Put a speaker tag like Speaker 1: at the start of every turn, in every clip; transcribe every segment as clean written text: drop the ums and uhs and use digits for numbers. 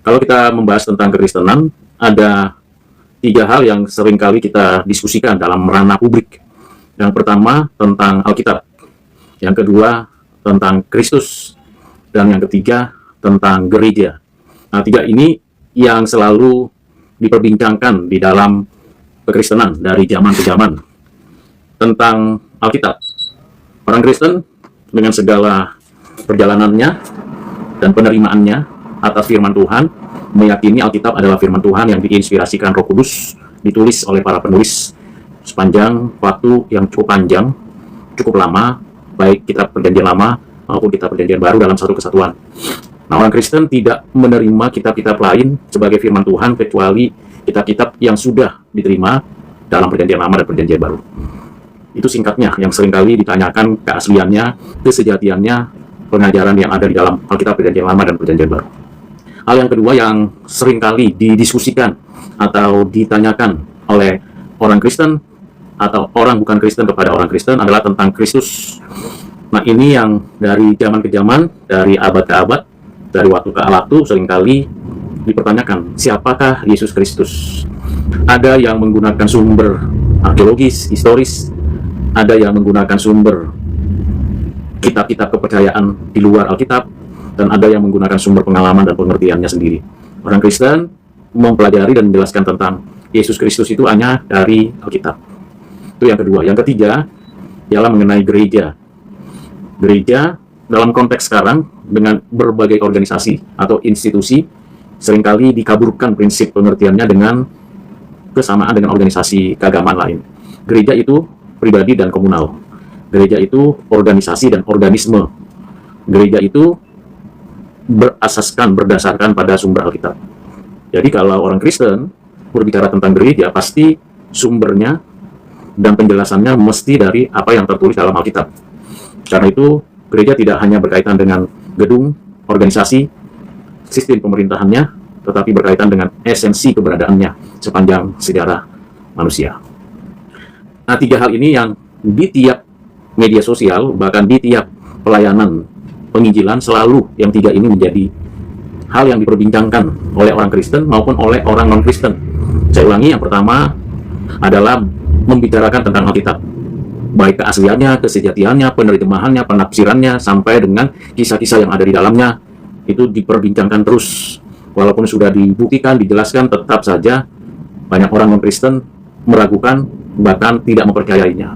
Speaker 1: Kalau kita membahas tentang kekristenan, ada tiga hal yang sering kali kita diskusikan dalam ranah publik. Yang pertama tentang Alkitab, yang kedua tentang Kristus, dan yang ketiga tentang gereja. Nah, tiga ini yang selalu diperbincangkan di dalam kekristenan dari zaman ke zaman. Tentang Alkitab, orang Kristen dengan segala perjalanannya dan penerimaannya atas firman Tuhan, meyakini Alkitab adalah firman Tuhan yang diinspirasikan Roh Kudus, ditulis oleh para penulis sepanjang waktu yang cukup panjang, cukup lama, baik kitab Perjanjian Lama maupun kitab Perjanjian Baru dalam satu kesatuan. Nah, orang Kristen tidak menerima kitab-kitab lain sebagai firman Tuhan kecuali kitab-kitab yang sudah diterima dalam Perjanjian Lama dan Perjanjian Baru. Itu singkatnya yang seringkali ditanyakan keasliannya, kesejatiannya, pengajaran yang ada di dalam Alkitab Perjanjian Lama dan Perjanjian Baru. Hal yang kedua yang seringkali didiskusikan atau ditanyakan oleh orang Kristen atau orang bukan Kristen kepada orang Kristen adalah tentang Kristus. Nah, ini yang dari zaman ke zaman, dari abad ke abad, dari waktu ke waktu seringkali dipertanyakan, siapakah Yesus Kristus? Ada yang menggunakan sumber arkeologis, historis, ada yang menggunakan sumber kitab-kitab kepercayaan di luar Alkitab, dan ada yang menggunakan sumber pengalaman dan pengertiannya sendiri. Orang Kristen mempelajari dan menjelaskan tentang Yesus Kristus itu hanya dari Alkitab. Itu yang kedua. Yang ketiga ialah mengenai gereja. Gereja dalam konteks sekarang dengan berbagai organisasi atau institusi seringkali dikaburkan prinsip pengertiannya dengan kesamaan dengan organisasi keagamaan lain. Gereja itu pribadi dan komunal. Gereja itu organisasi dan organisme. Gereja itu berdasarkan pada sumber Alkitab. Jadi kalau orang Kristen berbicara tentang gereja, pasti sumbernya dan penjelasannya mesti dari apa yang tertulis dalam Alkitab. Karena itu, gereja tidak hanya berkaitan dengan gedung, organisasi, sistem pemerintahannya, tetapi berkaitan dengan esensi keberadaannya sepanjang sejarah manusia. Nah, tiga hal ini yang di tiap media sosial, bahkan di tiap pelayanan penginjilan, selalu yang tiga ini menjadi hal yang diperbincangkan oleh orang Kristen maupun oleh orang non-Kristen. Saya ulangi, yang pertama adalah membicarakan tentang Alkitab, baik keasliannya, kesejatiannya, penerjemahannya, penafsirannya, sampai dengan kisah-kisah yang ada di dalamnya, itu diperbincangkan terus. Walaupun sudah dibuktikan, dijelaskan, tetap saja banyak orang non-Kristen meragukan, bahkan tidak mempercayainya.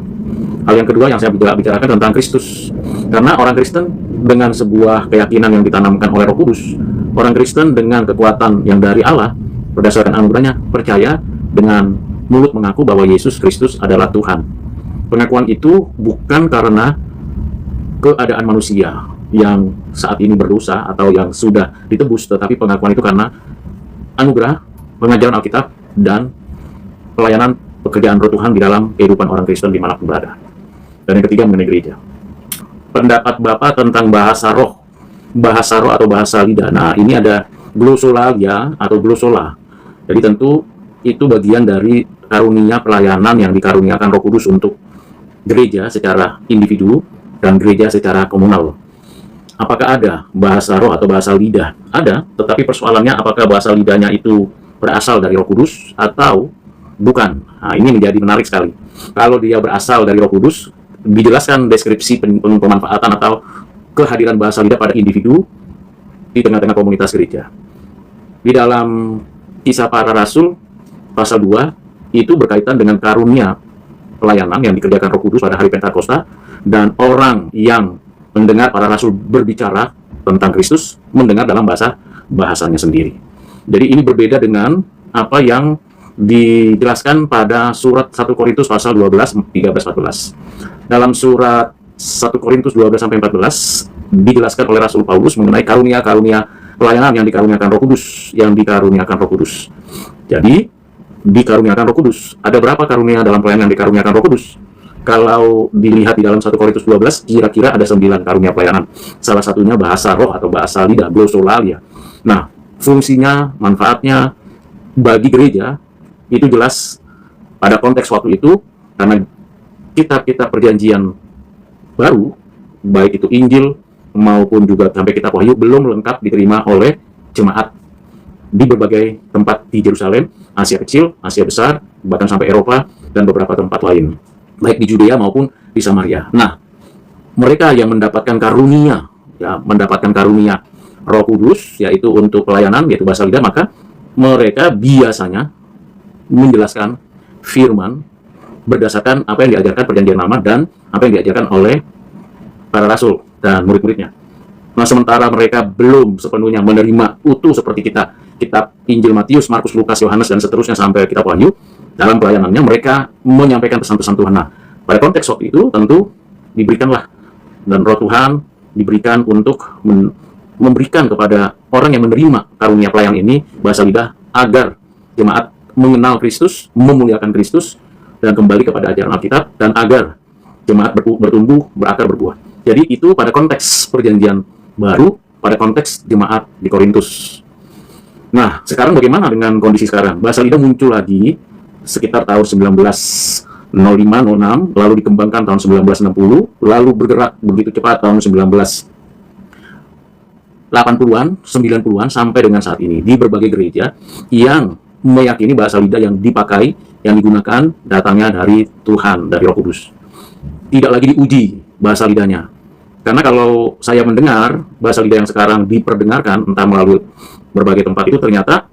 Speaker 1: Hal yang kedua yang saya bicarakan tentang Kristus. Karena orang Kristen dengan sebuah keyakinan yang ditanamkan oleh Roh Kudus, orang Kristen dengan kekuatan yang dari Allah, berdasarkan anugerahnya, percaya dengan mulut mengaku bahwa Yesus Kristus adalah Tuhan. Pengakuan itu bukan karena keadaan manusia yang saat ini berdosa atau yang sudah ditebus, tetapi pengakuan itu karena anugerah, pengajaran Alkitab, dan pelayanan pekerjaan Roh Tuhan di dalam kehidupan orang Kristen dimanapun berada. Dan yang ketiga mengenai gereja. Pendapat Bapak tentang bahasa roh atau bahasa lidah. Nah, ini ada glosolalia atau glosola. Jadi tentu itu bagian dari karunia pelayanan yang dikaruniakan Roh Kudus untuk gereja secara individu dan gereja secara komunal. Apakah ada bahasa roh atau bahasa lidah? Ada, tetapi persoalannya apakah bahasa lidahnya itu berasal dari Roh Kudus atau bukan. Nah, ini menjadi menarik sekali. Kalau dia berasal dari Roh Kudus, dijelaskan deskripsi pemanfaatan atau kehadiran bahasa lidah pada individu di tengah-tengah komunitas gereja. Di dalam Kisah Para Rasul pasal 2 itu berkaitan dengan karunia pelayanan yang dikerjakan Roh Kudus pada hari Pentakosta, dan orang yang mendengar para rasul berbicara tentang Kristus mendengar dalam bahasanya sendiri. Jadi ini berbeda dengan apa yang dijelaskan pada surat 1 Korintus pasal 12, 13-14. Dalam surat 1 Korintus 12-14 dijelaskan oleh Rasul Paulus mengenai karunia-karunia pelayanan yang dikaruniakan Roh Kudus, Jadi, dikaruniakan Roh Kudus. Ada berapa karunia dalam pelayanan yang dikaruniakan Roh Kudus? Kalau dilihat di dalam 1 Korintus 12, kira-kira ada 9 karunia pelayanan. Salah satunya bahasa roh atau bahasa lidah, glosolalia. Nah, fungsinya, manfaatnya bagi gereja itu jelas pada konteks waktu itu, karena kitab-kitab perjanjian baru, baik itu Injil maupun juga sampai kitab Wahyu, belum lengkap diterima oleh jemaat. di berbagai tempat di Yerusalem, Asia Kecil, Asia Besar, bahkan sampai Eropa, dan beberapa tempat lain, baik di Judea maupun di Samaria. Nah, mereka yang mendapatkan karunia, Roh Kudus, yaitu untuk pelayanan, yaitu bahasa lidah, maka mereka biasanya menjelaskan firman berdasarkan apa yang diajarkan Perjanjian Lama dan apa yang diajarkan oleh para rasul dan murid-muridnya. Nah, sementara mereka belum sepenuhnya menerima utuh seperti kita, kitab Injil Matius, Markus, Lukas, Yohanes, dan seterusnya sampai kitab Wahyu, dalam pelayanannya mereka menyampaikan pesan-pesan Tuhan. Nah, pada konteks waktu itu tentu diberikanlah, dan Roh Tuhan diberikan untuk memberikan kepada orang yang menerima karunia pelayan ini, bahasa lidah, agar jemaat mengenal Kristus, memuliakan Kristus, dan kembali kepada ajaran Alkitab, dan agar jemaat bertumbuh, berakar, berbuah. Jadi itu pada konteks Perjanjian Baru, pada konteks jemaat di Korintus. Nah, sekarang bagaimana dengan kondisi sekarang? Bahasa lidah muncul lagi sekitar tahun 1905-06, lalu dikembangkan tahun 1960, lalu bergerak begitu cepat tahun 1980-an, 90-an, sampai dengan saat ini di berbagai gereja yang meyakini bahasa lidah yang dipakai, yang digunakan, datangnya dari Tuhan, dari Roh Kudus. Tidak lagi diuji bahasa lidahnya. Karena kalau saya mendengar bahasa lidah yang sekarang diperdengarkan, entah melalui berbagai tempat, itu ternyata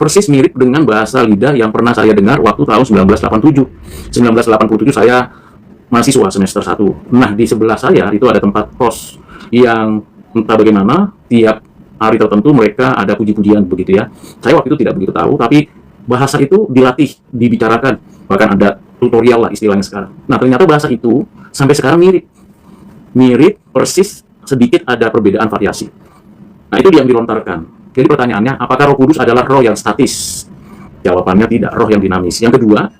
Speaker 1: persis mirip dengan bahasa lidah yang pernah saya dengar waktu tahun 1987. 1987 saya mahasiswa semester 1. Nah, di sebelah saya itu ada tempat kos yang entah bagaimana tiap hari tertentu mereka ada puji-pujian begitu ya. Saya waktu itu tidak begitu tahu, tapi bahasa itu dilatih, dibicarakan, bahkan ada tutorial lah istilahnya sekarang. Nah, ternyata bahasa itu sampai sekarang mirip persis, sedikit ada perbedaan variasi. Nah, itu yang dilontarkan. Jadi pertanyaannya, apakah Roh Kudus adalah roh yang statis? Jawabannya tidak, roh yang dinamis. Yang kedua,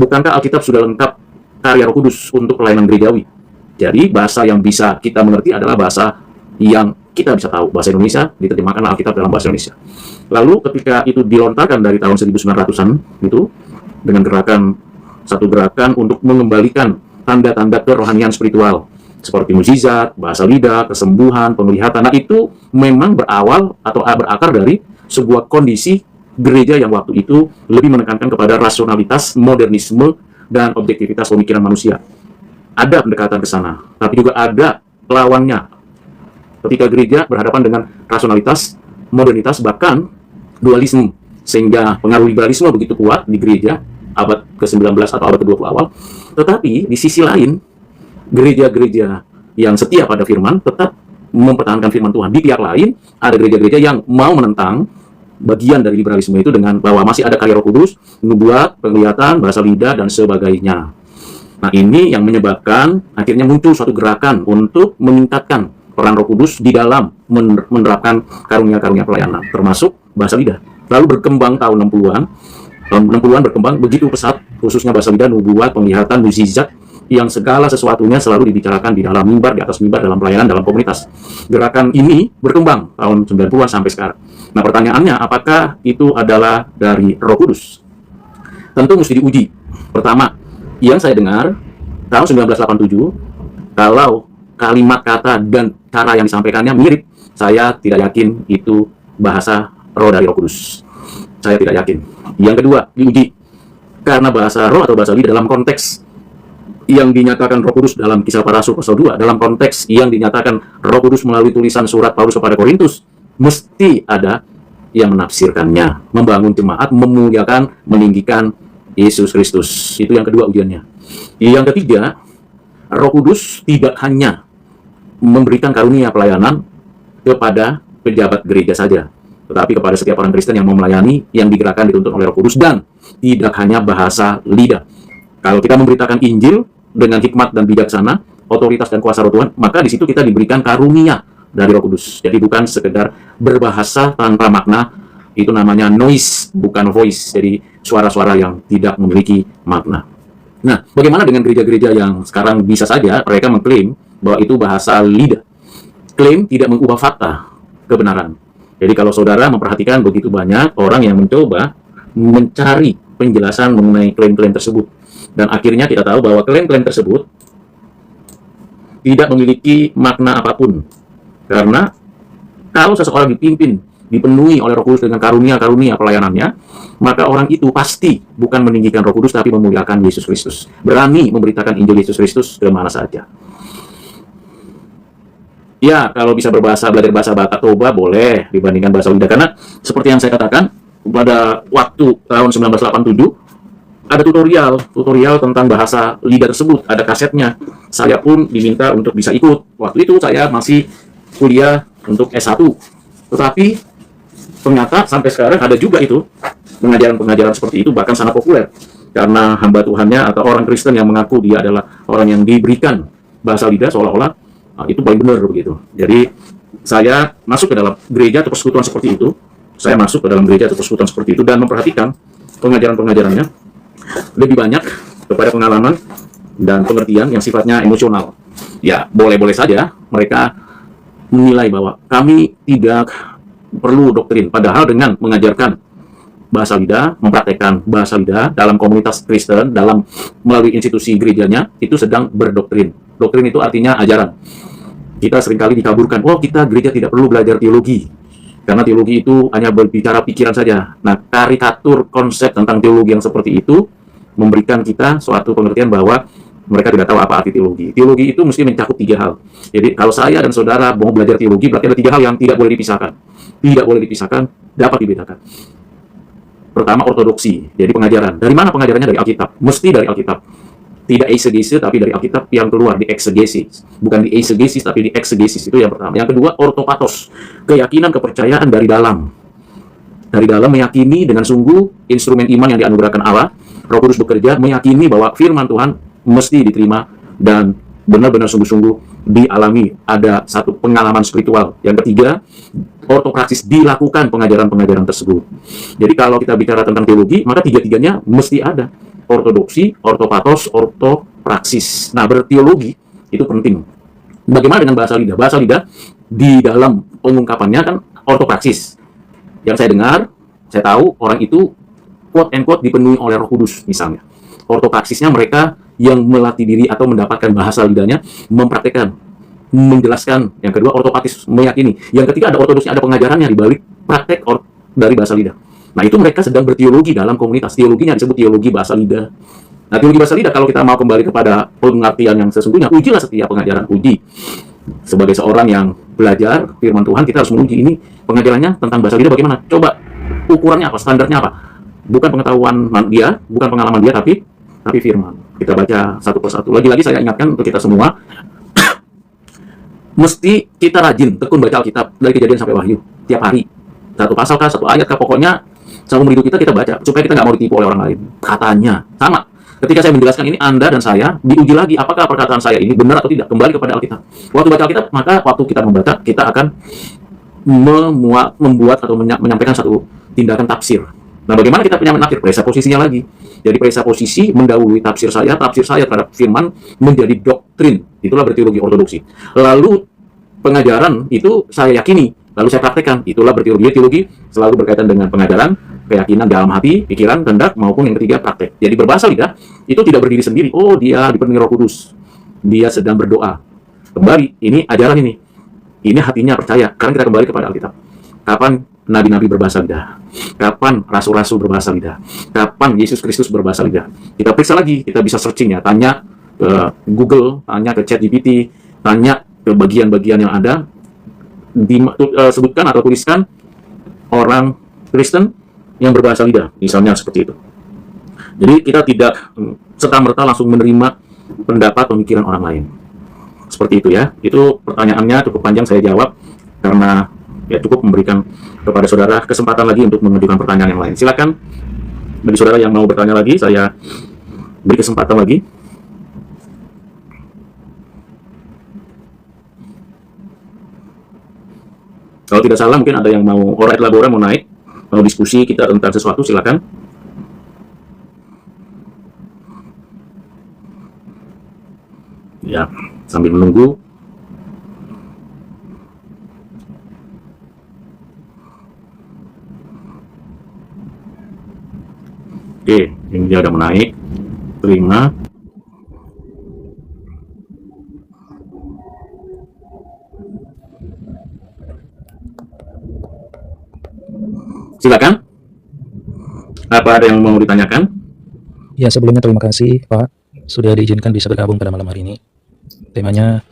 Speaker 1: bukankah Alkitab sudah lengkap karya Roh Kudus untuk pelayanan gerejawi? Jadi bahasa yang bisa kita mengerti adalah bahasa yang kita bisa tahu, bahasa Indonesia, diterjemahkan Alkitab dalam bahasa Indonesia. Lalu ketika itu dilontarkan dari tahun 1900-an itu, dengan satu gerakan untuk mengembalikan tanda-tanda kerohanian spiritual, seperti mukjizat, bahasa lidah, kesembuhan, penglihatan. Nah, itu memang berawal atau berakar dari sebuah kondisi gereja yang waktu itu lebih menekankan kepada rasionalitas, modernisme, dan objektivitas pemikiran manusia. Ada pendekatan ke sana, tapi juga ada lawannya. Ketika gereja berhadapan dengan rasionalitas, modernitas, bahkan dualisme, sehingga pengaruh liberalisme begitu kuat di gereja abad ke-19 atau abad ke-20 awal. Tetapi di sisi lain, gereja-gereja yang setia pada firman tetap mempertahankan firman Tuhan. Di pihak lain, ada gereja-gereja yang mau menentang bagian dari liberalisme itu dengan bahwa masih ada karya Roh Kudus, nubuat, penglihatan, bahasa lidah, dan sebagainya. Nah, ini yang menyebabkan akhirnya muncul suatu gerakan untuk meningkatkan peran Roh Kudus di dalam menerapkan karunia-karunia pelayanan, termasuk bahasa lidah. Lalu berkembang tahun 60-an. Tahun 60-an berkembang begitu pesat, khususnya bahasa lidah, nubuat, penglihatan, mukjizat, yang segala sesuatunya selalu dibicarakan di dalam mimbar, di atas mimbar, dalam pelayanan, dalam komunitas. Gerakan ini berkembang tahun 90-an sampai sekarang. Nah, pertanyaannya, apakah itu adalah dari Roh Kudus? Tentu mesti diuji. Pertama, yang saya dengar tahun 1987, kalau kalimat, kata, dan cara yang disampaikannya mirip, saya tidak yakin itu bahasa roh dari Roh Kudus. Saya tidak yakin. Yang kedua, diuji. Karena bahasa roh atau bahasa lidah dalam konteks yang dinyatakan Roh Kudus dalam Kisah Para Rasul pasal 2, dalam konteks yang dinyatakan Roh Kudus melalui tulisan surat Paulus kepada Korintus, mesti ada yang menafsirkannya, membangun jemaat, memuliakan, meninggikan Yesus Kristus. Itu yang kedua ujiannya. Yang ketiga, Roh Kudus tidak hanya memberikan karunia pelayanan kepada pejabat gereja saja, tetapi kepada setiap orang Kristen yang mau melayani, yang digerakkan, dituntun oleh Roh Kudus, dan tidak hanya bahasa lidah. Kalau kita memberitakan Injil dengan hikmat dan bijaksana, otoritas dan kuasa Roh Tuhan, maka di situ kita diberikan karunia dari Roh Kudus. Jadi bukan sekedar berbahasa tanpa makna, itu namanya noise, bukan voice. Jadi suara-suara yang tidak memiliki makna. Nah, bagaimana dengan gereja-gereja yang sekarang bisa saja mereka mengklaim bahwa itu bahasa lidah? Klaim tidak mengubah fakta kebenaran. Jadi kalau saudara memperhatikan begitu banyak orang yang mencoba mencari penjelasan mengenai klaim-klaim tersebut. Dan akhirnya kita tahu bahwa klaim-klaim tersebut tidak memiliki makna apapun. Karena kalau seseorang dipimpin dipenuhi oleh Roh Kudus dengan karunia-karunia pelayanannya, maka orang itu pasti bukan meninggikan Roh Kudus tapi memuliakan Yesus Kristus. Berani memberitakan Injil Yesus Kristus ke mana saja. Ya, kalau bisa belajar bahasa Toba boleh dibandingkan bahasa lidah. Karena seperti yang saya katakan, pada waktu tahun 1987, ada tutorial tentang bahasa lidah tersebut, ada kasetnya. Saya pun diminta untuk bisa ikut. Waktu itu saya masih kuliah untuk S1. Tetapi ternyata sampai sekarang ada juga itu pengajaran-pengajaran seperti itu, bahkan sangat populer. Karena hamba Tuhannya atau orang Kristen yang mengaku dia adalah orang yang diberikan bahasa lidah seolah-olah itu paling benar begitu. Jadi saya masuk ke dalam gereja atau persekutuan seperti itu. Saya masuk ke dalam gereja atau persekutuan seperti itu dan memperhatikan pengajaran-pengajarannya lebih banyak kepada pengalaman dan pengertian yang sifatnya emosional. Ya, boleh-boleh saja mereka menilai bahwa kami tidak perlu doktrin. Padahal dengan mengajarkan bahasa lidah, mempraktekkan bahasa lidah dalam komunitas Kristen, melalui institusi gerejanya, itu sedang berdoktrin. Doktrin itu artinya ajaran. Kita seringkali dikaburkan, oh kita gereja tidak perlu belajar teologi. Karena teologi itu hanya berbicara pikiran saja. Nah, karikatur konsep tentang teologi yang seperti itu memberikan kita suatu pengertian bahwa mereka tidak tahu apa arti teologi. Teologi itu mesti mencakup 3 hal. Jadi kalau saya dan saudara mau belajar teologi, berarti ada 3 hal yang tidak boleh dipisahkan. Tidak boleh dipisahkan, dapat dibedakan. Pertama, ortodoksi. Jadi pengajaran. Dari mana pengajarannya? Dari Alkitab. Mesti dari Alkitab. Tidak exegesis, tapi dari Alkitab yang keluar, di exegesis. Bukan di exegesis, tapi di exegesis. Itu yang pertama. Yang kedua, ortopathos. Keyakinan, kepercayaan dari dalam. Dari dalam meyakini dengan sungguh instrumen iman yang dianugerahkan Allah, Roh Kudus bekerja, meyakini bahwa firman Tuhan mesti diterima dan benar-benar sungguh-sungguh dialami, ada satu pengalaman spiritual. Yang ketiga, ortopraksis, dilakukan pengajaran-pengajaran tersebut. Jadi kalau kita bicara tentang teologi, maka 3-tiganya mesti ada. Ortodoksi, ortopathos, ortopraksis. Nah, berteologi itu penting. Bagaimana dengan bahasa lidah? Bahasa lidah di dalam pengungkapannya kan ortopraksis. Yang saya dengar, saya tahu orang itu quote and quote dipenuhi oleh Roh Kudus misalnya. Ortopraksisnya mereka yang melatih diri atau mendapatkan bahasa lidahnya, mempraktekkan, menjelaskan. Yang kedua, ortopatis, meyakini. Yang ketiga, ada ortodoksi, ada pengajarannya di balik praktek dari bahasa lidah. Nah, itu mereka sedang berteologi dalam komunitas. Teologinya disebut teologi bahasa lidah. Nah, teologi bahasa lidah, kalau kita mau kembali kepada pengertian yang sesungguhnya, ujilah setiap pengajaran, uji. Sebagai seorang yang belajar firman Tuhan, kita harus menguji ini pengajarannya tentang bahasa lidah bagaimana. Coba ukurannya apa, standarnya apa. Bukan pengetahuan dia, bukan pengalaman dia, tapi firman. Kita baca satu persatu. Lagi-lagi saya ingatkan untuk kita semua, mesti kita rajin, tekun baca Alkitab dari Kejadian sampai Wahyu tiap hari. Satu pasal kah, satu ayat kah, pokoknya seumur hidup kita baca supaya kita nggak mau ditipu oleh orang lain. Katanya sama. Ketika saya menjelaskan ini, Anda dan saya diuji lagi apakah perkataan saya ini benar atau tidak. Kembali kepada Alkitab. Waktu baca Alkitab, maka waktu kita membaca, kita akan membuat atau menyampaikan satu tindakan tafsir. Nah, bagaimana kita punya menafsir? Presaposisinya lagi. Jadi presaposisi mendahului tafsir saya terhadap firman menjadi doktrin. Itulah berteologi ortodoksi. Lalu pengajaran itu saya yakini, lalu saya praktekkan. Itulah berteologi. Teologi selalu berkaitan dengan pengajaran, keyakinan dalam hati, pikiran, kehendak, maupun yang ketiga praktek. Jadi berbahasa lidah itu tidak berdiri sendiri. Oh, dia dipenuhi Roh Kudus. Dia sedang berdoa. Kembali, ini ajaran ini. Ini hatinya percaya. Karena kita kembali kepada Alkitab. Kapan nabi-nabi berbahasa lidah? Kapan rasul-rasul berbahasa lidah? Kapan Yesus Kristus berbahasa lidah? Kita periksa lagi, kita bisa searching ya, tanya ke Google, tanya ke ChatGPT, tanya ke bagian-bagian yang ada, sebutkan atau tuliskan orang Kristen yang berbahasa lidah, misalnya seperti itu. Jadi kita tidak serta-merta langsung menerima pendapat pemikiran orang lain. Seperti itu ya. Itu pertanyaannya cukup panjang saya jawab karena ya cukup memberikan kepada saudara kesempatan lagi untuk mengajukan pertanyaan yang lain. Silakan bagi saudara yang mau bertanya lagi, saya beri kesempatan lagi. Kalau tidak salah mungkin ada yang mau ora et labora, mau naik, mau diskusi kita tentang sesuatu, silakan. Ya, sambil menunggu. Oke, ini dia udah menaik. Terima. Silakan. Apa ada yang mau ditanyakan?
Speaker 2: Ya, sebelumnya terima kasih Pak sudah diizinkan bisa bergabung pada malam hari ini. Temanya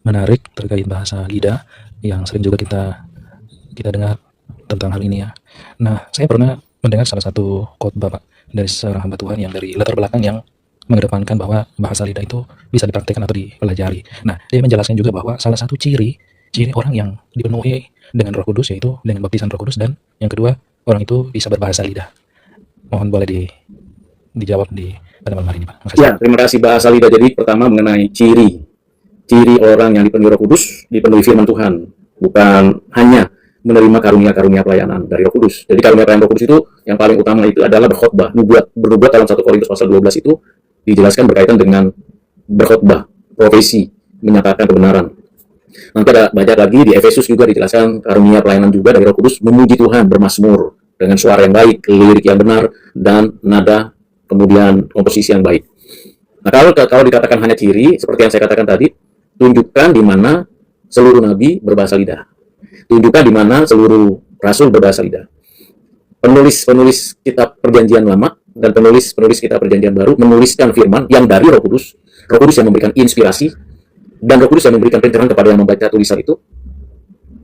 Speaker 2: menarik terkait bahasa lidah yang sering juga kita dengar tentang hal ini ya. Nah, saya pernah mendengar salah satu khotbah Pak dari seorang hamba Tuhan yang dari latar belakang yang mengedepankan bahwa bahasa lidah itu bisa dipraktikkan atau dipelajari. Nah, dia menjelaskan juga bahwa salah satu ciri orang yang dipenuhi dengan Roh Kudus yaitu dengan baptisan Roh Kudus, dan yang kedua orang itu bisa berbahasa lidah. Mohon boleh dijawab pada malam hari ini, Pak. Makasih.
Speaker 1: Ya, terima kasih. Bahasa lidah. Jadi pertama mengenai ciri orang yang dipenuhi Roh Kudus, dipenuhi firman Tuhan, bukan hanya menerima karunia-karunia pelayanan dari Roh Kudus. Jadi karunia pelayanan Roh Kudus itu yang paling utama itu adalah berkhotbah, bernubuat dalam 1 Korintus pasal 12 itu dijelaskan berkaitan dengan berkhotbah, profesi, menyatakan kebenaran. Nanti ada banyak lagi di Efesus juga dijelaskan karunia pelayanan juga dari Roh Kudus, memuji Tuhan, bermazmur dengan suara yang baik, lirik yang benar, dan nada kemudian komposisi yang baik. Nah, kalau dikatakan hanya ciri, seperti yang saya katakan tadi, tunjukkan di mana seluruh nabi berbahasa lidah. Tunjukkan di mana seluruh rasul berbahasa lidah. Penulis kitab Perjanjian Lama dan penulis kitab Perjanjian Baru menuliskan firman yang dari Roh Kudus yang memberikan inspirasi, dan Roh Kudus yang memberikan pencerahan kepada yang membaca tulisan itu,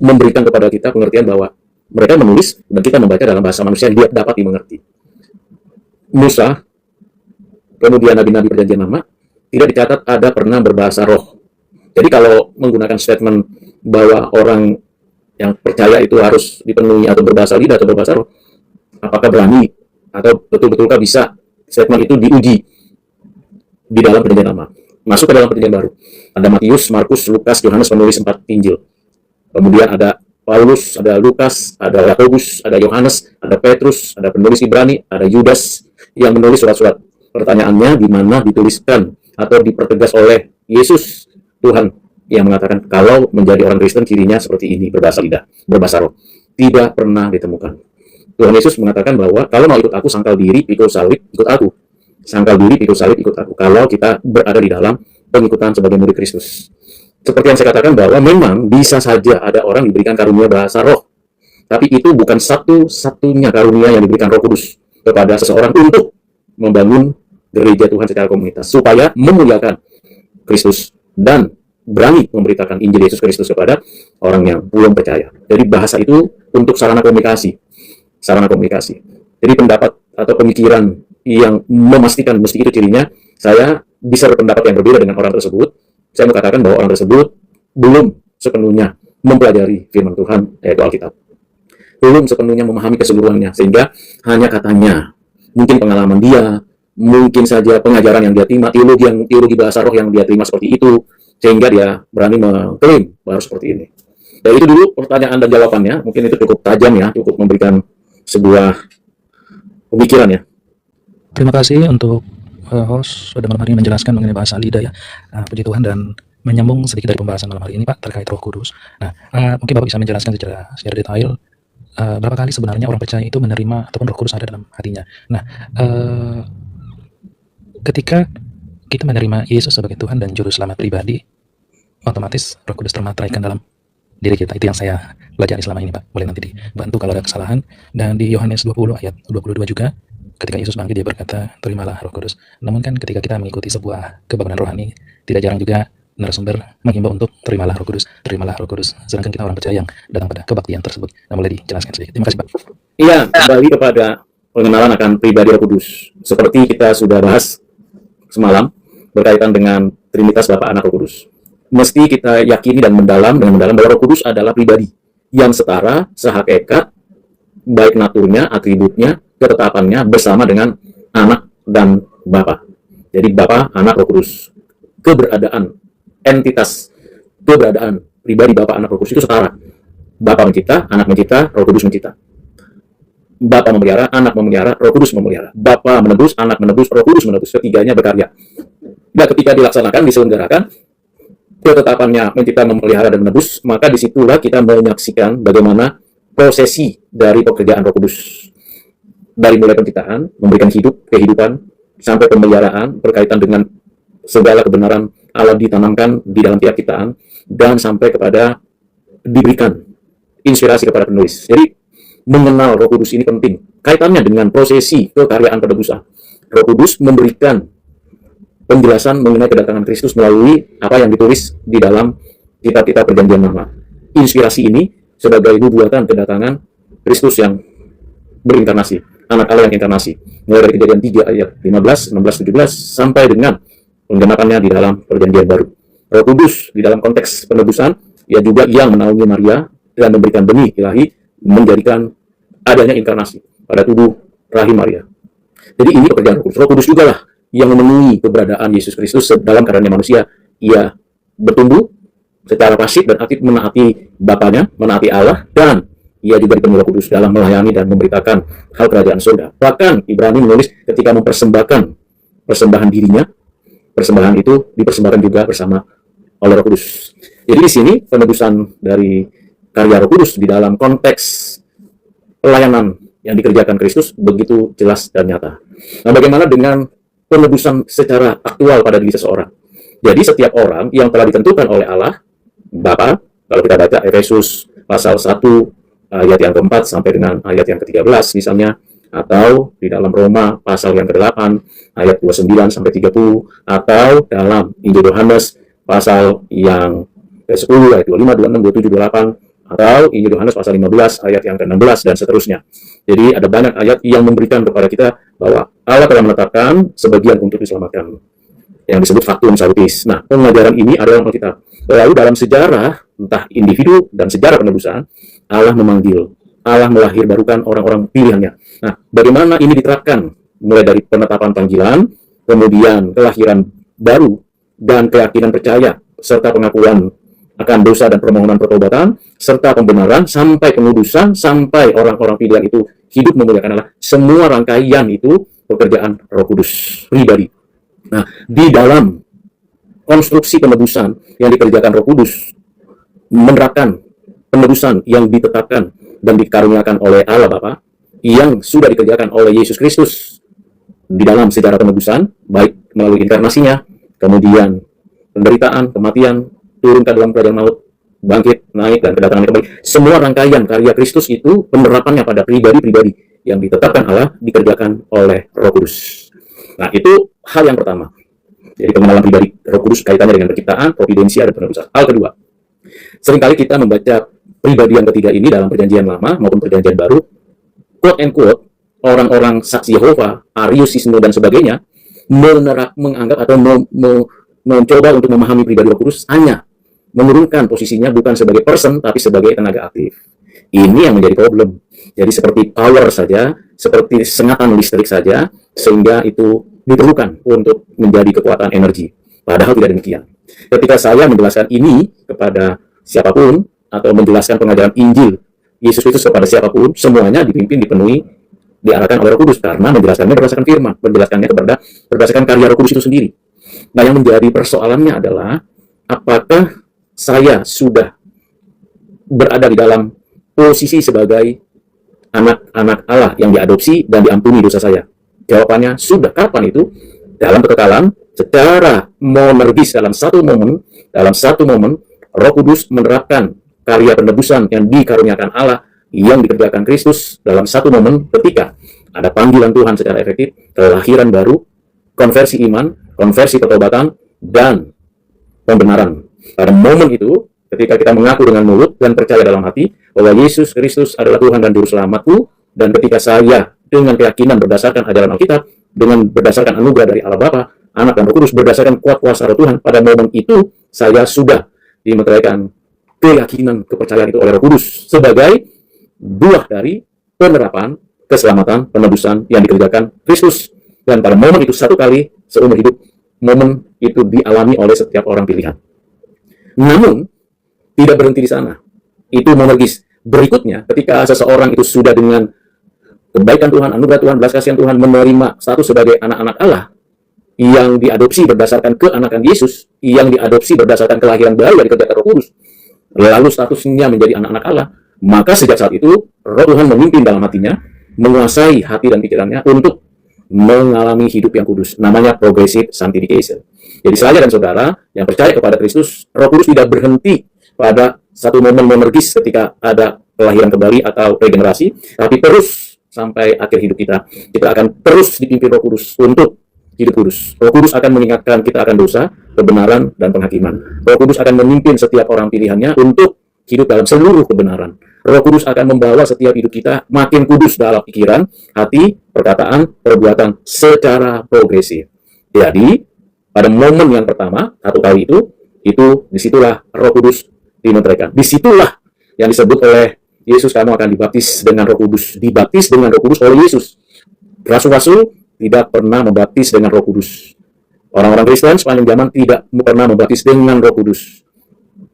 Speaker 1: memberikan kepada kita pengertian bahwa mereka menulis dan kita membaca dalam bahasa manusia yang dapat dimengerti. Musa, kemudian nabi-nabi Perjanjian Lama, tidak dicatat ada pernah berbahasa roh. Jadi kalau menggunakan statement bahwa orang yang percaya itu harus dipenuhi atau berbahasa lidah atau berbahasa roh, apakah berani atau betul-betulkah bisa statement itu diuji di dalam Perjanjian Lama? Masuk ke dalam Perjanjian Baru. Ada Matius, Markus, Lukas, Yohanes penulis 4 Injil. Kemudian ada Paulus, ada Lukas, ada Yakobus, ada Yohanes, ada Petrus, ada penulis Ibrani, ada Yudas yang menulis surat-surat. Pertanyaannya di mana dituliskan atau dipertegas oleh Yesus Tuhan yang mengatakan kalau menjadi orang Kristen cirinya seperti ini, berbahasa lidah, berbahasa roh. Tidak pernah ditemukan. Tuhan Yesus mengatakan bahwa kalau mau ikut aku, sangkal diri, pikul salib, ikut aku. Sangkal diri, pikul salib, ikut aku. Kalau kita berada di dalam pengikutan sebagai murid Kristus. Seperti yang saya katakan bahwa memang bisa saja ada orang diberikan karunia bahasa roh. Tapi itu bukan satu-satunya karunia yang diberikan Roh Kudus kepada seseorang untuk membangun gereja Tuhan secara komunitas, supaya memuliakan Kristus dan berani memberitakan Injil Yesus Kristus kepada orang yang belum percaya. Jadi bahasa itu untuk sarana komunikasi. Jadi pendapat atau pemikiran yang memastikan mesti itu cirinya, saya bisa berpendapat yang berbeda dengan orang tersebut. Saya mengatakan bahwa orang tersebut belum sepenuhnya mempelajari firman Tuhan, yaitu Alkitab. Belum sepenuhnya memahami keseluruhannya, sehingga hanya katanya, mungkin pengalaman dia, mungkin saja pengajaran yang dia terima, teologi bahasa roh yang dia terima seperti itu, sehingga dia berani mengklaim baru seperti ini. Dan itu dulu pertanyaan dan jawabannya. Mungkin itu cukup tajam ya, cukup memberikan sebuah pemikiran ya.
Speaker 2: Terima kasih untuk host pada malam hari ini menjelaskan mengenai bahasa lidah ya. Puji Tuhan, dan menyambung sedikit dari pembahasan malam hari ini Pak terkait Roh Kudus. Nah, mungkin Bapak bisa menjelaskan secara detail berapa kali sebenarnya orang percaya itu menerima ataupun Roh Kudus ada dalam hatinya. Nah, ketika kita menerima Yesus sebagai Tuhan dan Juru Selamat pribadi, otomatis Roh Kudus termateraikan dalam diri kita. Itu yang saya pelajari selama ini Pak. Boleh nanti dibantu kalau ada kesalahan. Dan di Yohanes 20 ayat 22 juga, ketika Yesus bangkit dia berkata, terimalah Roh Kudus. Namun kan ketika kita mengikuti sebuah kebangunan rohani, tidak jarang juga narasumber menghimbau untuk terimalah Roh Kudus, terimalah Roh Kudus. Sedangkan kita orang percaya yang datang pada kebaktian tersebut. Nah, boleh dijelaskan sedikit. Terima kasih Pak.
Speaker 1: Iya, kembali kepada pengenalan akan pribadi Roh Kudus. Seperti kita sudah bahas semalam berkaitan dengan Trinitas Bapa, Anak, Roh Kudus. Mesti kita yakini dan mendalam bahwa Roh Kudus adalah pribadi yang setara, sehakikat, baik naturnya, atributnya, ketetapannya bersama dengan Anak dan Bapa. Jadi Bapa, Anak, Roh Kudus. Keberadaan entitas, keberadaan pribadi Bapa, Anak, Roh Kudus itu setara. Bapa mencipta, Anak mencipta, Roh Kudus mencipta. Bapa memelihara, Anak memelihara, Roh Kudus memelihara. Bapa menebus, Anak menebus, Roh Kudus menebus. Ketiganya berkarya. Dan ketika dilaksanakan, diselenggarakan, ketetapannya mencipta, memelihara, dan menebus, maka disitulah kita menyaksikan bagaimana prosesi dari pekerjaan Roh Kudus. Dari mulai penciptaan, memberikan hidup, kehidupan, sampai pemeliharaan, berkaitan dengan segala kebenaran Allah ditanamkan di dalam tiap ciptaan, dan sampai kepada diberikan inspirasi kepada penulis. Jadi, mengenal Roh Kudus ini penting. Kaitannya dengan prosesi kekaryaan penebusan. Roh Kudus memberikan penjelasan mengenai kedatangan Kristus melalui apa yang ditulis di dalam kitab-kitab Perjanjian Lama. Inspirasi ini sebagai nubuatan kedatangan Kristus yang berinkarnasi, anak Allah yang inkarnasi. Mulai dari Kejadian 3 ayat 15, 16, 17 sampai dengan penggenapannya di dalam Perjanjian Baru. Roh Kudus di dalam konteks penebusan, ia juga yang menaungi Maria dan memberikan benih ilahi, menjadikan adanya inkarnasi pada tubuh rahim Maria. Jadi ini pekerjaan Roh Kudus. Roh Kudus juga lah yang memenuhi keberadaan Yesus Kristus dalam karenanya manusia. Ia bertumbuh secara pasif dan aktif menaati Bapaknya, menaati Allah, dan ia juga dipenuhi Roh Kudus dalam melayani dan memberitakan hal kerajaan surga. Bahkan Ibrani menulis ketika mempersembahkan persembahan dirinya, persembahan itu dipersembahkan juga bersama oleh Roh Kudus. Jadi di sini penebusan dari karya Roh Kudus di dalam konteks pelayanan yang dikerjakan Kristus begitu jelas dan nyata. Nah, bagaimana dengan penebusan secara aktual pada diri seseorang? Jadi setiap orang yang telah ditentukan oleh Allah Bapa, kalau kita baca Efesus pasal 1 ayat yang keempat sampai dengan ayat yang ke-13 misalnya, atau di dalam Roma pasal yang ke-8 ayat 29 sampai 30, atau dalam Injil Yohanes pasal yang ke-10 ayat 25, 26, 27, 28, atau Injil Yohanes pasal 15 ayat yang ke-16 dan seterusnya. Jadi ada banyak ayat yang memberikan kepada kita bahwa Allah telah menetapkan sebagian untuk diselamatkan, yang disebut factum salutis. Nah, pengajaran ini adalah Alkitab. Lalu dalam sejarah, entah individu dan sejarah penebusan, Allah memanggil, Allah melahirbarukan orang-orang pilihannya. Nah, bagaimana ini diterapkan? Mulai dari penetapan panggilan, kemudian kelahiran baru, dan keyakinan percaya, serta pengakuan akan dosa dan permohonan pertobatan, serta pembenaran, sampai pengudusan, sampai orang-orang pilihan itu hidup memuliakan Allah. Semua rangkaian itu pekerjaan Roh Kudus pribadi. Nah, di dalam konstruksi penebusan yang dikerjakan Roh Kudus, menerapkan penebusan yang ditetapkan dan dikaruniakan oleh Allah Bapa, yang sudah dikerjakan oleh Yesus Kristus di dalam sejarah penebusan, baik melalui inkarnasinya, kemudian penderitaan, kematian, turun ke dalam kerajaan maut, bangkit, naik, dan kedatangannya kembali. Semua rangkaian karya Kristus itu penerapannya pada pribadi-pribadi yang ditetapkan Allah dikerjakan oleh Roh Kudus. Nah, itu hal yang pertama. Jadi pengenalan pribadi Roh Kudus kaitannya dengan penciptaan, providensia, dan penebusan. Hal kedua, seringkali kita membaca pribadi yang ketiga ini dalam Perjanjian Lama maupun Perjanjian Baru, quote and quote, orang-orang saksi Yehova, Ariusisme dan sebagainya, menganggap atau mencoba untuk memahami pribadi Roh Kudus hanya menurunkan posisinya bukan sebagai person tapi sebagai tenaga aktif. Ini yang menjadi problem. Jadi seperti power saja, seperti sengatan listrik saja, sehingga itu diperlukan untuk menjadi kekuatan energi. Padahal tidak demikian. Ketika saya menjelaskan ini kepada siapapun, atau menjelaskan pengajaran Injil Yesus Kristus kepada siapapun, semuanya dipimpin, dipenuhi, diarahkan oleh Roh Kudus, karena menjelaskannya berdasarkan firman, menjelaskannya berdasarkan karya Roh Kudus itu sendiri. Nah, yang menjadi persoalannya adalah apakah saya sudah berada di dalam posisi sebagai anak-anak Allah yang diadopsi dan diampuni dosa saya? Jawabannya sudah. Kapan itu? Dalam kekekalan, secara monergis, dalam satu momen Roh Kudus menerapkan karya penebusan yang dikaruniakan Allah yang dikerjakan Kristus dalam satu momen ketika ada panggilan Tuhan secara efektif, kelahiran baru, konversi iman, konversi pertobatan, dan pembenaran. Pada momen itu, ketika kita mengaku dengan mulut dan percaya dalam hati bahwa Yesus Kristus adalah Tuhan dan Juru Selamatku, dan ketika saya dengan keyakinan berdasarkan ajaran Alkitab, dengan berdasarkan anugerah dari Allah Bapa, Anak dan Roh Kudus, berdasarkan kuat kuasa Roh Tuhan, pada momen itu saya sudah dimeteraikan keyakinan, kepercayaan itu oleh Roh Kudus sebagai buah dari penerapan keselamatan penebusan yang dikerjakan Kristus. Dan pada momen itu satu kali seumur hidup, momen itu dialami oleh setiap orang pilihan. Namun tidak berhenti di sana. Itu monergis. Berikutnya, ketika seseorang itu sudah dengan kebaikan Tuhan, anugerah Tuhan, belas kasihan Tuhan, menerima status sebagai anak-anak Allah yang diadopsi berdasarkan keanakan Yesus, yang diadopsi berdasarkan kelahiran baru dari kerja Roh Kudus, lalu statusnya menjadi anak-anak Allah, maka sejak saat itu Roh Tuhan memimpin dalam hatinya, menguasai hati dan pikirannya untuk mengalami hidup yang kudus. Namanya progressive sanctification. Jadi saya dan saudara yang percaya kepada Kristus, Roh Kudus tidak berhenti pada satu momen monergis ketika ada kelahiran kembali atau regenerasi, tapi terus sampai akhir hidup kita. Kita akan terus dipimpin Roh Kudus untuk hidup kudus. Roh Kudus akan mengingatkan kita akan dosa, kebenaran, dan penghakiman. Roh Kudus akan memimpin setiap orang pilihannya untuk hidup dalam seluruh kebenaran. Roh Kudus akan membawa setiap hidup kita makin kudus dalam pikiran, hati, perkataan, perbuatan secara progresif. Jadi, pada momen yang pertama, satu kali itu disitulah Roh Kudus dimeteraikan. Disitulah yang disebut oleh Yesus, kamu akan dibaptis dengan Roh Kudus. Dibaptis dengan Roh Kudus oleh Yesus. Rasul-rasul tidak pernah membaptis dengan Roh Kudus. Orang-orang Kristen sepanjang zaman tidak pernah membaptis dengan Roh Kudus.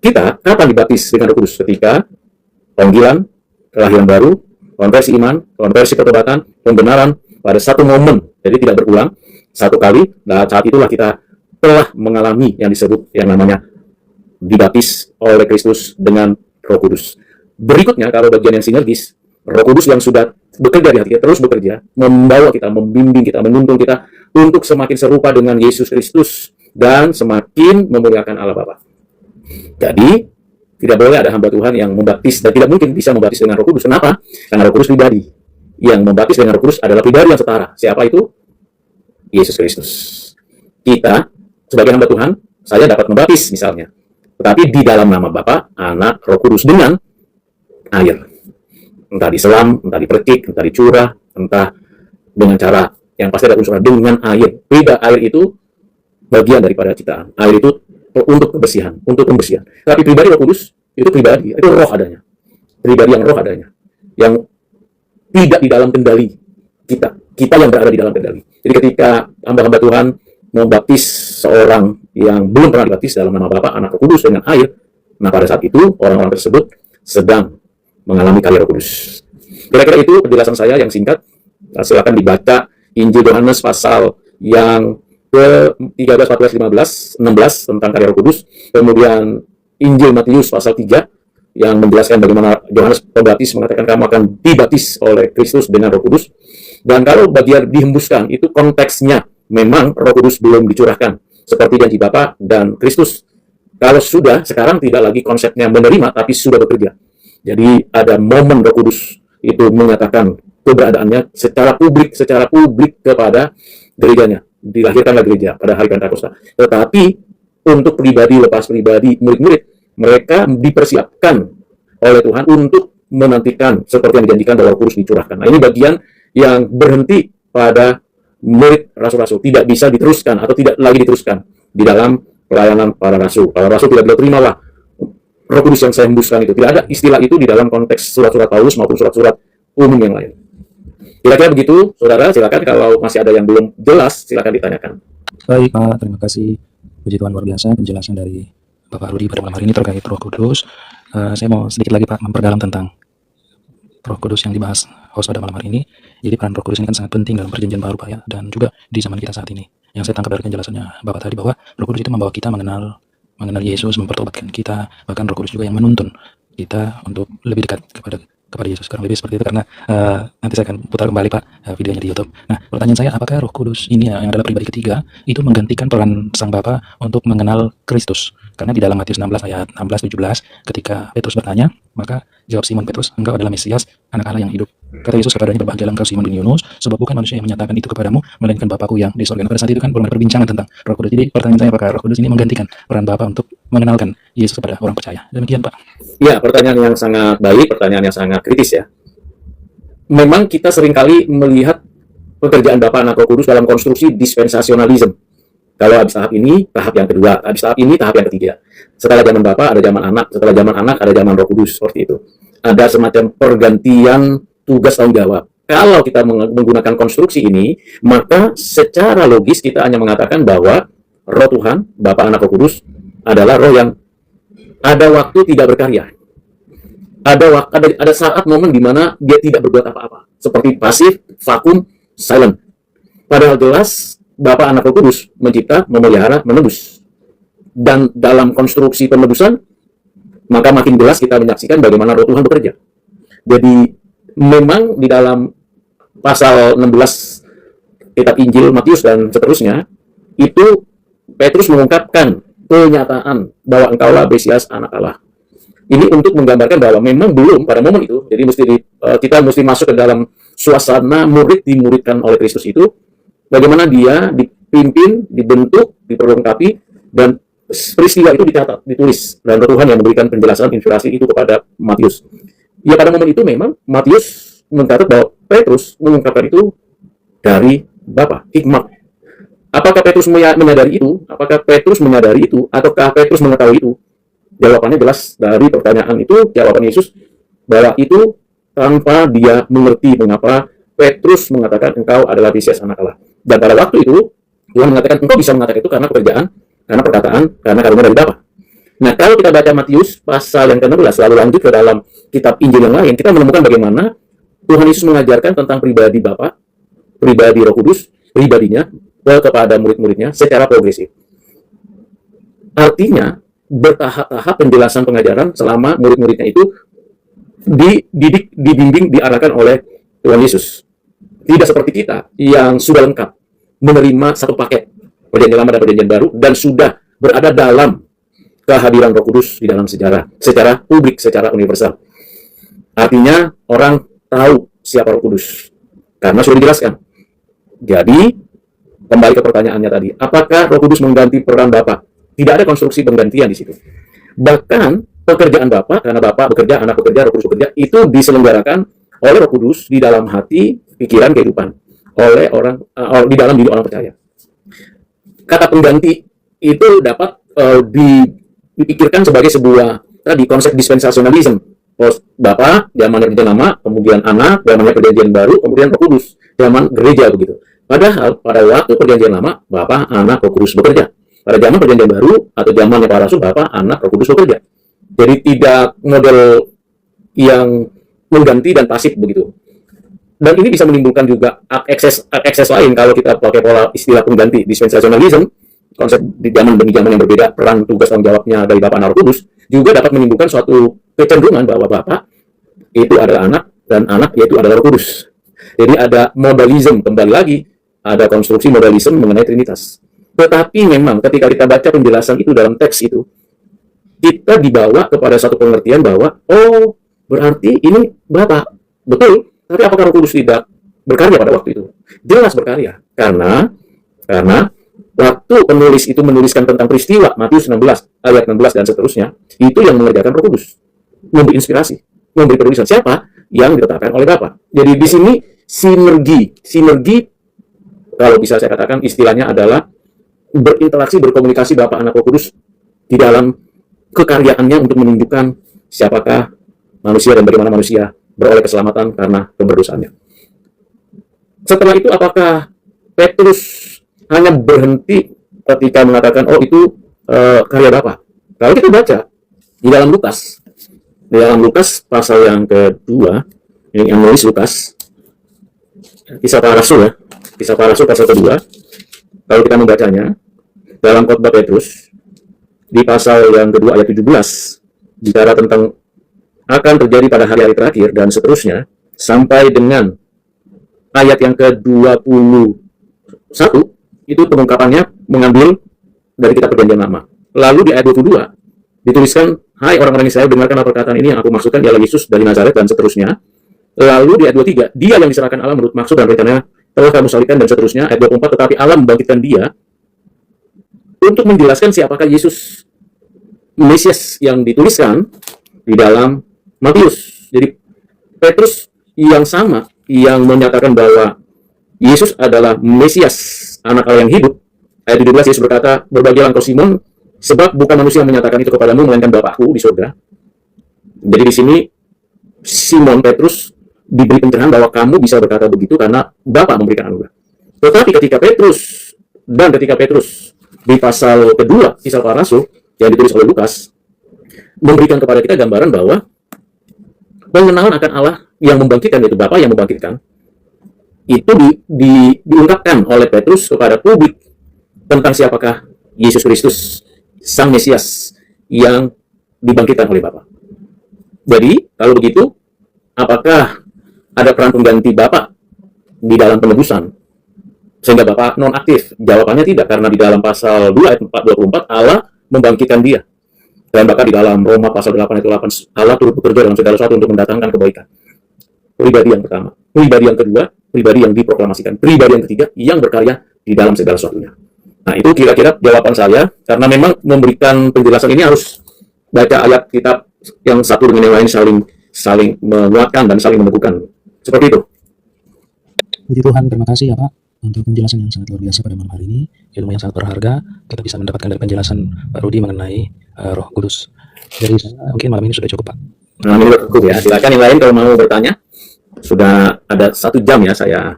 Speaker 1: Kita kapan dibaptis dengan Roh Kudus? Ketika panggilan, kelahiran baru, konversi iman, konversi pertobatan, pembenaran pada satu momen. Jadi tidak berulang, satu kali. Nah, saat itulah kita telah mengalami yang disebut yang namanya dibaptis oleh Kristus dengan Roh Kudus. Berikutnya, kalau bagian yang sinergis, Roh Kudus yang sudah bekerja di hati kita, terus bekerja, membawa kita, membimbing kita, menuntun kita untuk semakin serupa dengan Yesus Kristus dan semakin memuliakan Allah Bapa. Jadi, tidak boleh ada hamba Tuhan yang membaptis, dan tidak mungkin bisa membaptis dengan Roh Kudus. Kenapa? Karena Roh Kudus pribadi. Yang membaptis dengan Roh Kudus adalah pribadi yang setara. Siapa itu? Yesus Kristus. Kita, sebagai hamba Tuhan, saya dapat membaptis misalnya. Tetapi di dalam nama Bapa, Anak, Roh Kudus dengan air. Entah diselam, entah dipercik, entah dicurah, entah dengan cara yang pasti ada unsurnya dengan air. Beda, air itu bagian daripada ciptaan. Air itu untuk kebersihan, untuk pembersihan. Tapi pribadi Roh Kudus itu pribadi, itu roh adanya. Pribadi yang roh adanya. Yang tidak di dalam kendali kita. Kita yang berada di dalam kendali. Jadi ketika hamba-hamba Tuhan membaptis seorang yang belum pernah dibaptis dalam nama Bapa, Anak, Roh Kudus dengan air, nah pada saat itu orang-orang tersebut sedang mengalami karya Roh Kudus. Kira-kira itu penjelasan saya yang singkat. Silakan dibaca Injil Yohanes pasal yang ke-13, 14, 15, 16 tentang karya Roh Kudus. Kemudian Injil Matius pasal 3 yang menjelaskan bagaimana Yohanes Pembaptis mengatakan kamu akan dibaptis oleh Kristus dengan Roh Kudus. Dan kalau bagian dihembuskan, itu konteksnya memang Roh Kudus belum dicurahkan. Seperti janji Bapa dan Kristus. Kalau sudah, sekarang tidak lagi konsepnya menerima, tapi sudah bekerja. Jadi ada momen Roh Kudus itu menyatakan keberadaannya secara publik kepada gerejanya. Dilahirkanlah gereja pada hari Pentakosta. Tetapi untuk pribadi, lepas pribadi, murid-murid, mereka dipersiapkan oleh Tuhan untuk menantikan seperti yang dijanjikan bahwa Roh Kudus dicurahkan. Nah, ini bagian yang berhenti pada murid rasul-rasul. Tidak bisa diteruskan atau tidak lagi diteruskan di dalam pelayanan para rasul. Para rasul tidak boleh terimalah Roh Kudus yang saya hembuskan itu. Tidak ada istilah itu di dalam konteks surat-surat Paulus maupun surat-surat umum yang lain. Kira-kira begitu, saudara. Silakan kalau masih ada yang belum jelas, silakan ditanyakan.
Speaker 2: Baik Pak, terima kasih. Puji Tuhan, luar biasa penjelasan dari Bapak Rudi pada malam hari ini terkait Roh Kudus. Saya mau sedikit lagi Pak memperdalam tentang Roh Kudus yang dibahas host pada malam hari ini. Jadi peran Roh Kudus ini kan sangat penting dalam perjanjian baru Pak ya, dan juga di zaman kita saat ini. Yang saya tangkap dari penjelasannya Bapak tadi bahwa Roh Kudus itu membawa kita mengenal Yesus, mempertobatkan kita, bahkan Roh Kudus juga yang menuntun kita untuk lebih dekat kepada Yesus. Kurang lebih seperti itu, karena nanti saya akan putar kembali Pak videonya di YouTube. Nah, pertanyaan saya, apakah Roh Kudus ini yang adalah pribadi ketiga itu menggantikan peran Sang Bapa untuk mengenal Kristus? Karena di dalam Matius 16 ayat 16-17 ketika Petrus bertanya, maka jawab Simon Petrus, engkau adalah Mesias, anak Allah yang hidup. Kata Yesus kepadanya, berbahagialah engkau Simon bin Yunus, sebab bukan manusia yang menyatakan itu kepadamu, melainkan Bapakku yang di sorga. Pada saat itu kan belum ada perbincangan tentang Roh Kudus. Jadi pertanyaan saya, apakah Roh Kudus ini menggantikan peran Bapa untuk mengenalkan Yesus kepada orang percaya? Demikian Pak.
Speaker 1: Ya, pertanyaan yang sangat baik, pertanyaan yang sangat kritis ya. Memang kita seringkali melihat pekerjaan Bapa, Anak, Roh Kudus dalam konstruksi dispensasionalisme. Kalau habis tahap ini, tahap yang kedua. Habis tahap ini, tahap yang ketiga. Setelah zaman Bapa, ada zaman Anak. Setelah zaman Anak, ada zaman Roh Kudus. Seperti itu. Ada semacam pergantian tugas tanggung jawab. Kalau kita menggunakan konstruksi ini, maka secara logis kita hanya mengatakan bahwa Roh Tuhan, Bapa, Anak, Roh Kudus adalah roh yang ada waktu tidak berkarya. Ada saat momen di mana dia tidak berbuat apa-apa. Seperti pasif, vakum, silent. Padahal jelas Bapa, Anak, Roh Kudus mencipta, memelihara, menebus. Dan dalam konstruksi penebusan, maka makin jelas kita menyaksikan bagaimana Roh Tuhan bekerja. Jadi memang di dalam pasal 16 kitab Injil Matius dan seterusnya, itu Petrus mengungkapkan pernyataan bahwa engkaulah Mesias, anak Allah. Ini untuk menggambarkan bahwa memang belum pada momen itu, jadi kita mesti masuk ke dalam suasana murid dimuridkan oleh Kristus itu, bagaimana dia dipimpin, dibentuk, diperlengkapi, dan peristiwa itu dicatat, ditulis, dan Tuhan yang memberikan penjelasan inspirasi itu kepada Matius. Ya pada momen itu memang Matius mencatat bahwa Petrus mengungkapkan itu dari Bapa, hikmat. Apakah Petrus menyadari itu? Apakah Petrus menyadari itu? Ataukah Petrus mengetahui itu? Jawabannya jelas dari pertanyaan itu, jawaban Yesus bahwa itu tanpa dia mengerti mengapa Petrus mengatakan engkau adalah Mesias anak Allah. Dan pada waktu itu Tuhan mengatakan engkau bisa mengatakan itu karena pekerjaan, karena perkataan, karena karunia dari Bapa. Nah, kalau kita baca Matius pasal yang ke-16 lalu lanjut ke dalam kitab Injil yang lain, kita menemukan bagaimana Tuhan Yesus mengajarkan tentang pribadi Bapa, pribadi Roh Kudus, pribadinya kepada murid-muridnya secara progresif. Artinya bertahap-tahap penjelasan pengajaran selama murid-muridnya itu dididik, dibimbing, diarahkan oleh Tuhan Yesus. Tidak seperti kita yang sudah lengkap menerima satu paket perjanjian lama dan perjanjian baru dan sudah berada dalam kehadiran Roh Kudus di dalam sejarah secara publik, secara universal. Artinya orang tahu siapa Roh Kudus karena sudah dijelaskan. Jadi kembali ke pertanyaannya tadi, apakah Roh Kudus mengganti peran Bapa? Tidak ada konstruksi penggantian di situ. Bahkan pekerjaan Bapa, karena Bapa bekerja, Anak bekerja, Roh Kudus bekerja, itu diselenggarakan oleh Roh Kudus di dalam hati, pikiran, kehidupan oleh orang di dalam diri orang percaya. Kata pengganti itu dapat dipikirkan sebagai sebuah tadi konsep dispensasionalisme. Bapa zaman perjanjian lama, kemudian Anak zaman perjanjian baru, kemudian Roh Kudus zaman gereja begitu. Padahal pada waktu perjanjian lama, Bapa, Anak, Roh Kudus bekerja. Pada zaman perjanjian baru atau zamannya para rasul, Bapa, Anak, Roh Kudus bekerja. Jadi tidak model yang mengganti dan pasif begitu. Dan ini bisa menimbulkan juga akses lain kalau kita pakai pola istilah pengganti dispensasionalisme, konsep di zaman demi zaman yang berbeda, peran tugas tanggung jawabnya dari Bapa, Anak, Roh Kudus juga dapat menimbulkan suatu kecenderungan bahwa Bapa itu adalah Anak dan Anak yaitu adalah Roh Kudus. Jadi ada modalisme, kembali lagi ada konstruksi modalisme mengenai Trinitas. Tetapi memang ketika kita baca penjelasan itu dalam teks itu, kita dibawa kepada satu pengertian bahwa, oh, berarti ini Bapa. Betul, tapi apakah Roh Kudus tidak berkarya pada waktu itu? Jelas berkarya. Karena waktu penulis itu menuliskan tentang peristiwa, Matius 16, ayat 16 dan seterusnya, itu yang mengerjakan Roh Kudus. Memberi inspirasi, memberi penulisan. Siapa? Yang ditetapkan oleh Bapa. Jadi di sini sinergi, kalau bisa saya katakan istilahnya adalah berinteraksi, berkomunikasi Bapa, Anak, Roh Kudus di dalam kekaryaannya untuk menunjukkan siapakah manusia dan bagaimana manusia beroleh keselamatan karena keberdosaannya. Setelah itu apakah Petrus hanya berhenti ketika mengatakan oh itu karya Bapa? Kalau kita baca di dalam Lukas pasal yang kedua, ini yang menulis Lukas, Kisah Para Rasul ya, Kisah Para Rasul pasal kedua. Kalau kita membacanya dalam khotbah Petrus di pasal yang kedua ayat 17 bicara tentang akan terjadi pada hari-hari terakhir dan seterusnya sampai dengan ayat yang ke-21 itu pengungkapannya mengambil dari kitab perjanjian lama. Lalu di ayat 22 dituliskan, hai orang-orang Israel, dengarkanlah perkataan ini yang aku maksudkan, ialah Yesus dari Nazaret dan seterusnya. Lalu di ayat 23, dia yang diserahkan Allah menurut maksud dan rencananya telah kamu salibkan dan seterusnya. Ayat 24, tetapi Allah membangkitkan dia untuk menjelaskan siapakah Yesus Mesias yang dituliskan di dalam Matius. Jadi Petrus yang sama yang menyatakan bahwa Yesus adalah Mesias, anak Allah yang hidup. Ayat 17 Yesus berkata, berbahagialah engkau Simon, sebab bukan manusia yang menyatakan itu kepadamu, melainkan Bapakku di surga. Jadi di sini Simon Petrus diberi pencerahan bahwa kamu bisa berkata begitu karena Bapa memberikan anugerah. Tetapi ketika Petrus di pasal kedua Kisah Para Rasul yang ditulis oleh Lukas memberikan kepada kita gambaran bahwa pengenalan akan Allah yang membangkitkan, yaitu Bapa yang membangkitkan, itu diungkapkan oleh Petrus kepada publik tentang siapakah Yesus Kristus, Sang Mesias yang dibangkitkan oleh Bapa. Jadi, kalau begitu, apakah ada peran pengganti Bapa di dalam penebusan sehingga Bapa non-aktif? Jawabannya tidak, karena di dalam pasal 2 ayat 24 Allah membangkitkan dia. Dan bahkan di dalam Roma pasal 8 ayat 8, Allah turut bekerja dalam segala sesuatu untuk mendatangkan kebaikan. Pribadi yang pertama. Pribadi yang kedua, pribadi yang diproklamasikan. Pribadi yang ketiga, yang berkarya di dalam segala sesuatunya. Nah, itu kira-kira jawaban saya, karena memang memberikan penjelasan ini harus baca ayat kitab yang satu dengan yang lain saling menguatkan dan saling meneguhkan. Seperti itu.
Speaker 2: Puji Tuhan, terima kasih ya Pak untuk penjelasan yang sangat luar biasa pada malam hari ini. Ilmu yang sangat berharga kita bisa mendapatkan dari penjelasan Pak Rudi mengenai Roh Kudus. Jadi mungkin malam ini sudah cukup Pak.
Speaker 1: Nah, ini cukup ya. Silakan yang lain kalau mau bertanya. Sudah ada 1 jam ya saya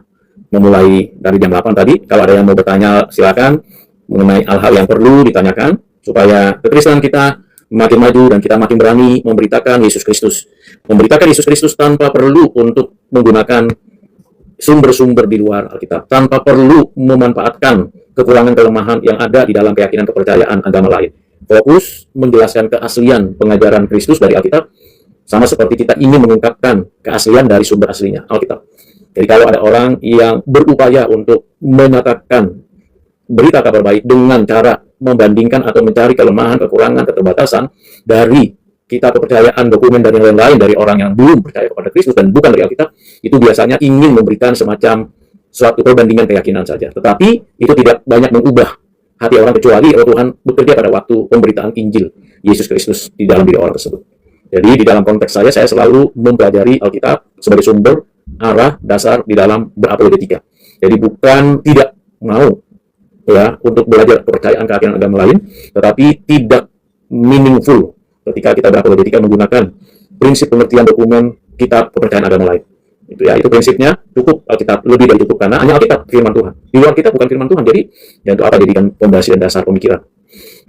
Speaker 1: memulai dari jam 8 tadi. Kalau ada yang mau bertanya silakan mengenai hal-hal yang perlu ditanyakan supaya kekristenan kita makin maju dan kita makin berani memberitakan Yesus Kristus. Memberitakan Yesus Kristus tanpa perlu untuk menggunakan sumber-sumber di luar Alkitab, tanpa perlu memanfaatkan kekurangan kelemahan yang ada di dalam keyakinan kepercayaan agama lain. Fokus menjelaskan keaslian pengajaran Kristus dari Alkitab, sama seperti kita ingin mengungkapkan keaslian dari sumber aslinya, Alkitab. Jadi kalau ada orang yang berupaya untuk menyatakan berita kabar baik dengan cara membandingkan atau mencari kelemahan, kekurangan, keterbatasan dari kitab kepercayaan, dokumen, dan yang lain-lain dari orang yang belum percaya kepada Kristus dan bukan dari Alkitab, itu biasanya ingin memberikan semacam suatu perbandingan keyakinan saja. Tetapi itu tidak banyak mengubah hati orang kecuali Tuhan bekerja pada waktu pemberitaan Injil Yesus Kristus di dalam diri orang tersebut. Jadi di dalam konteks saya selalu mempelajari Alkitab sebagai sumber arah dasar di dalam berapologetika. Jadi bukan tidak mau ya untuk belajar kepercayaan keyakinan agama lain, tetapi tidak meaningful ketika kita berapologetika menggunakan prinsip pengertian dokumen kitab kepercayaan agama lain. Itu ya, itu prinsipnya cukup Alkitab, lebih dari cukup karena hanya Alkitab firman Tuhan. Di luar kita bukan firman Tuhan. Jadi ya untuk apa jadikan fondasi dan dasar pemikiran.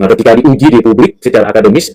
Speaker 1: Nah, ketika diuji di publik secara akademis